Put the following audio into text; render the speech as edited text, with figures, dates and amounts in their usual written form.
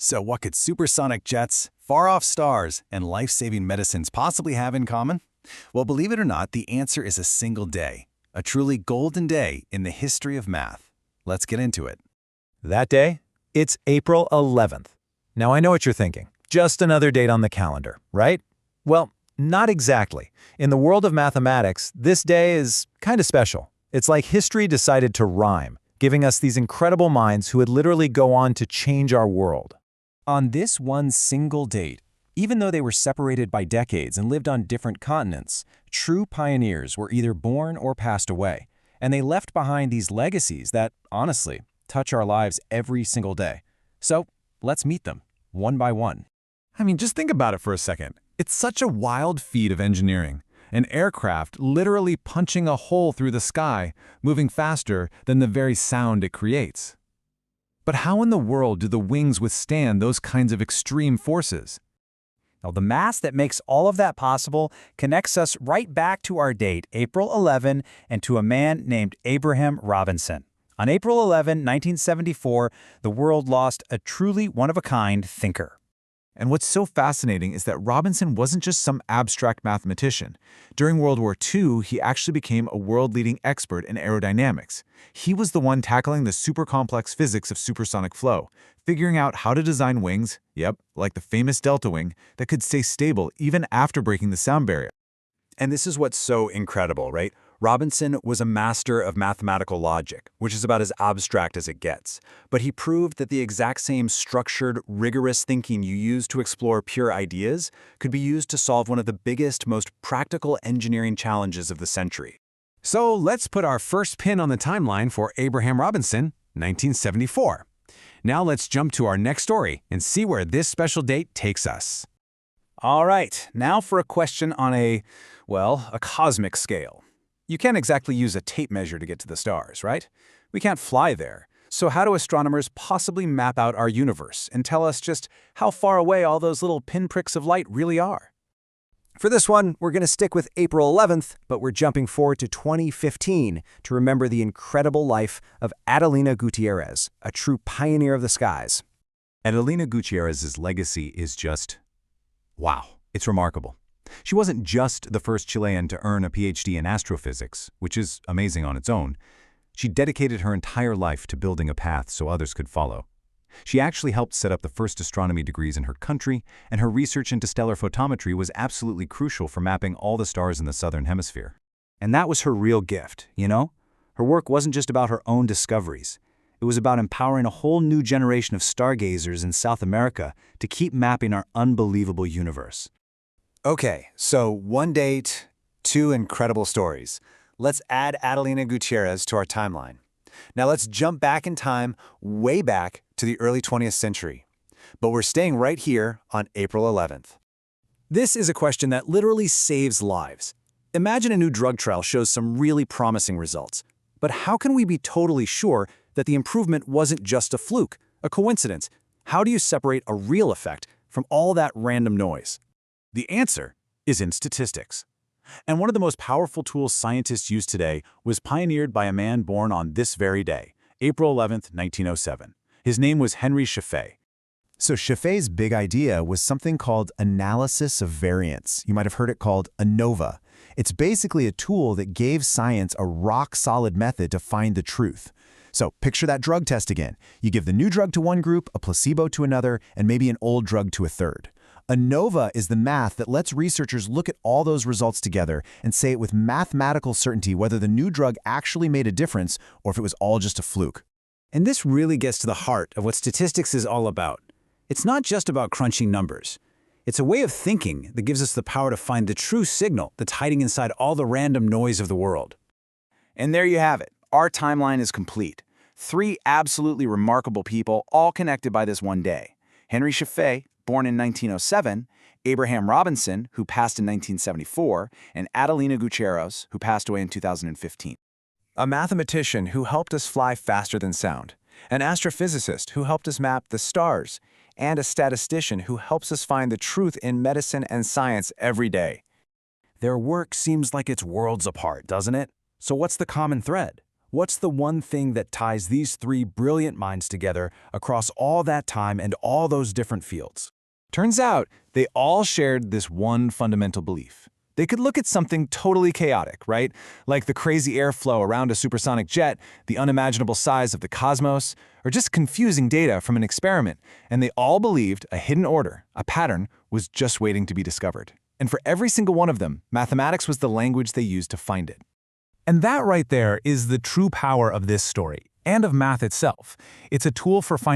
So what could supersonic jets, far-off stars, and life-saving medicines possibly have in common? Well, believe it or not, the answer is a single day, a truly golden day in the history of math. Let's get into it. That day? It's April 11th. Now I know what you're thinking. Just another date on the calendar, right? Well, not exactly. In the world of mathematics, this day is kind of special. It's like history decided to rhyme, giving us these incredible minds who would literally go on to change our world. On this one single date, even though they were separated by decades and lived on different continents, true pioneers were either born or passed away, and they left behind these legacies that, honestly, touch our lives every single day. So, let's meet them, one by one. I mean, just think about it for a second. It's such a wild feat of engineering. An aircraft literally punching a hole through the sky, moving faster than the very sound it creates. But how in the world do the wings withstand those kinds of extreme forces? Now, the mass that makes all of that possible connects us right back to our date, April 11, and to a man named Abraham Robinson. On April 11, 1974, the world lost a truly one-of-a-kind thinker. And what's so fascinating is that Robinson wasn't just some abstract mathematician. During World War II, he actually became a world-leading expert in aerodynamics. He was the one tackling the super complex physics of supersonic flow, figuring out how to design wings, like the famous delta wing, that could stay stable even after breaking the sound barrier. And this is what's so incredible, right? Robinson was a master of mathematical logic, which is about as abstract as it gets. But he proved that the exact same structured, rigorous thinking you use to explore pure ideas could be used to solve one of the biggest, most practical engineering challenges of the century. So let's put our first pin on the timeline for Abraham Robinson, 1974. Now let's jump to our next story and see where this special date takes us. All right, now for a question on a cosmic scale. You can't exactly use a tape measure to get to the stars, right? We can't fly there. So how do astronomers possibly map out our universe and tell us just how far away all those little pinpricks of light really are? For this one, we're going to stick with April 11th, but we're jumping forward to 2015 to remember the incredible life of Adelina Gutiérrez, a true pioneer of the skies. Adelina Gutiérrez's legacy is just, wow, it's remarkable. She wasn't just the first Chilean to earn a Ph.D. in astrophysics, which is amazing on its own. She dedicated her entire life to building a path so others could follow. She actually helped set up the first astronomy degrees in her country, and her research into stellar photometry was absolutely crucial for mapping all the stars in the Southern Hemisphere. And that was her real gift, you know? Her work wasn't just about her own discoveries. It was about empowering a whole new generation of stargazers in South America to keep mapping our unbelievable universe. Okay, so one date, two incredible stories. Let's add Adelina Gutiérrez to our timeline. Now let's jump back in time, way back to the early 20th century. But we're staying right here on April 11th. This is a question that literally saves lives. Imagine a new drug trial shows some really promising results. But how can we be totally sure that the improvement wasn't just a fluke, a coincidence? How do you separate a real effect from all that random noise? The answer is in statistics. And one of the most powerful tools scientists use today was pioneered by a man born on this very day, April 11, 1907. His name was Henry Scheffé. So Scheffé's big idea was something called analysis of variance. You might have heard it called ANOVA. It's basically a tool that gave science a rock-solid method to find the truth. So picture that drug test again. You give the new drug to one group, a placebo to another, and maybe an old drug to a third. ANOVA is the math that lets researchers look at all those results together and say it with mathematical certainty whether the new drug actually made a difference or if it was all just a fluke. And this really gets to the heart of what statistics is all about. It's not just about crunching numbers. It's a way of thinking that gives us the power to find the true signal that's hiding inside all the random noise of the world. And there you have it. Our timeline is complete. 3 absolutely remarkable people, all connected by this one day. Henry Scheffé, born in 1907, Abraham Robinson, who passed in 1974, and Adelina Gutiérrez, who passed away in 2015. A mathematician who helped us fly faster than sound, an astrophysicist who helped us map the stars, and a statistician who helps us find the truth in medicine and science every day. Their work seems like it's worlds apart, doesn't it? So what's the common thread? What's the one thing that ties these three brilliant minds together across all that time and all those different fields? Turns out, they all shared this one fundamental belief. They could look at something totally chaotic, right? Like the crazy airflow around a supersonic jet, the unimaginable size of the cosmos, or just confusing data from an experiment, and they all believed a hidden order, a pattern, was just waiting to be discovered. And for every single one of them, mathematics was the language they used to find it. And that right there is the true power of this story, and of math itself. It's a tool for finding